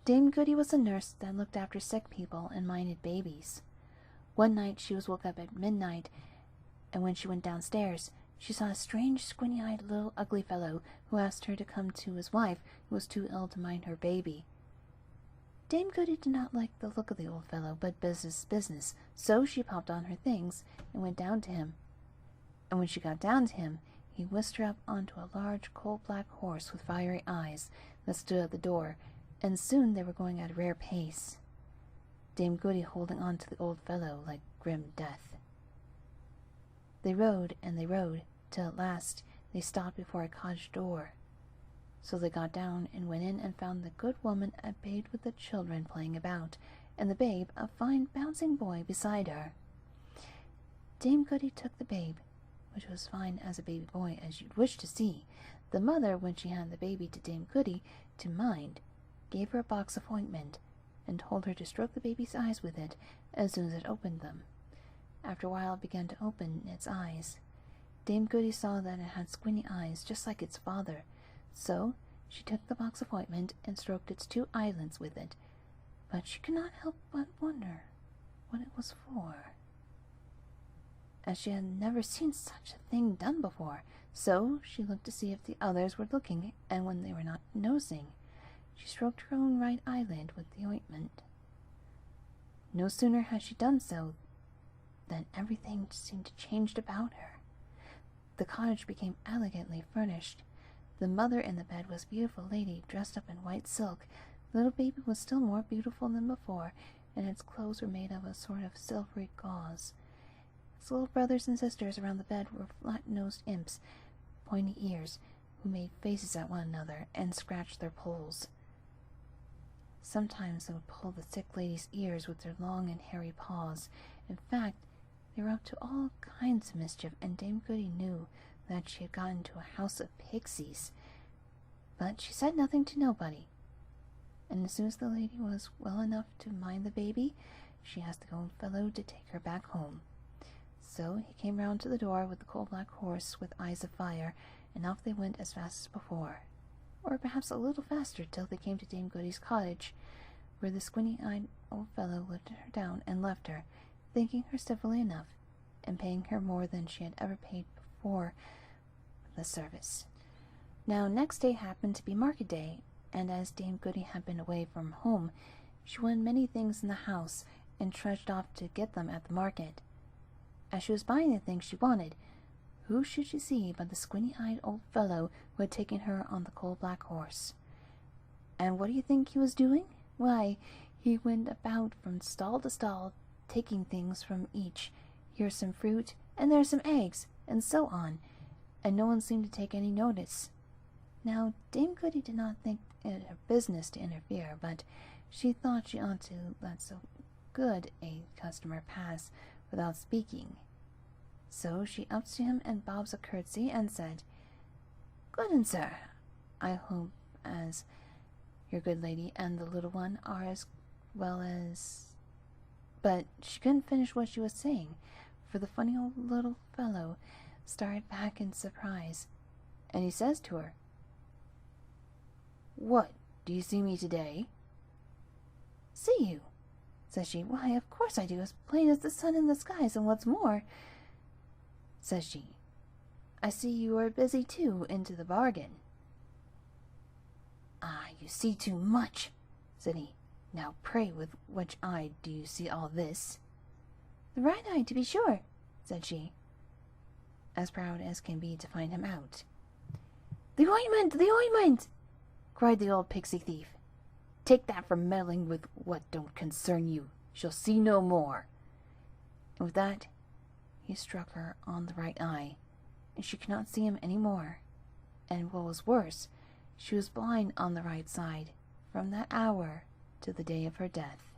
Dame Goody was a nurse that looked after sick people and minded babies. One night she was woke up at midnight, and when she went downstairs, she saw a strange, squinty-eyed little ugly fellow who asked her to come to his wife, who was too ill to mind her baby. Dame Goody did not like the look of the old fellow, but business is business, so she popped on her things and went down to him. And when she got down to him, he whisked her up onto a large coal-black horse with fiery eyes that stood at the door, and soon they were going at a rare pace, Dame Goody holding on to the old fellow like grim death. They rode and they rode, till at last they stopped before a cottage door. So they got down and went in and found the good woman at bed with the children playing about, and the babe, a fine bouncing boy, beside her. Dame Goody took the babe, which was fine as a baby boy as you'd wish to see. The mother, when she handed the baby to Dame Goody to mind, gave her a box of ointment, and told her to stroke the baby's eyes with it as soon as it opened them. After a while it began to open its eyes. Dame Goody saw that it had squinty eyes just like its father, so she took the box of ointment and stroked its 2 eyelids with it, but she could not help but wonder what it was for, as she had never seen such a thing done before. So she looked to see if the others were looking, and when they were not noticing, she stroked her own right eyelid with the ointment. No sooner had she done so than everything seemed to change about her. The cottage became elegantly furnished. The mother in the bed was a beautiful lady dressed up in white silk. The little baby was still more beautiful than before, and its clothes were made of a sort of silvery gauze. Its little brothers and sisters around the bed were flat-nosed imps, pointy ears, who made faces at one another and scratched their poles. Sometimes they would pull the sick lady's ears with their long and hairy paws. In fact, they were up to all kinds of mischief, and Dame Goody knew that she had got into a house of pixies. But she said nothing to nobody, and as soon as the lady was well enough to mind the baby, she asked the old fellow to take her back home. So he came round to the door with the coal-black horse with eyes of fire, and off they went as fast as before, or perhaps a little faster, till they came to Dame Goody's cottage, where the squinty-eyed old fellow lifted her down and left her, thanking her civilly enough, and paying her more than she had ever paid before the service. Now next day happened to be market day, and as Dame Goody had been away from home, she wanted many things in the house, and trudged off to get them at the market. As she was buying the things she wanted, who should she see but the squinty-eyed old fellow who had taken her on the coal-black horse. And what do you think he was doing? Why, he went about from stall to stall, taking things from each. Here's some fruit, and there's some eggs, and so on, and no one seemed to take any notice. Now, Dame Goody did not think it her business to interfere, but she thought she ought to let so good a customer pass without speaking. So she ups to him and bobs a curtsy and said, "Good and sir, I hope as your good lady and the little one are as well as—" But she couldn't finish what she was saying, for the funny old little fellow started back in surprise, and he says to her, "What, do you see me today?" "See you?" says she. "Why, of course I do, as plain as the sun in the skies, and what's more," says she, "I see you are busy too, into the bargain." "Ah, you see too much," said he. "Now pray with which eye do you see all this?" "The right eye, to be sure," said she, as proud as can be to find him out. "The ointment! The ointment!" cried the old pixie thief. "Take that for meddling with what don't concern you. She'll see no more." And with that he struck her on the right eye, and she could not see him any more. And what was worse, she was blind on the right side from that hour to the day of her death.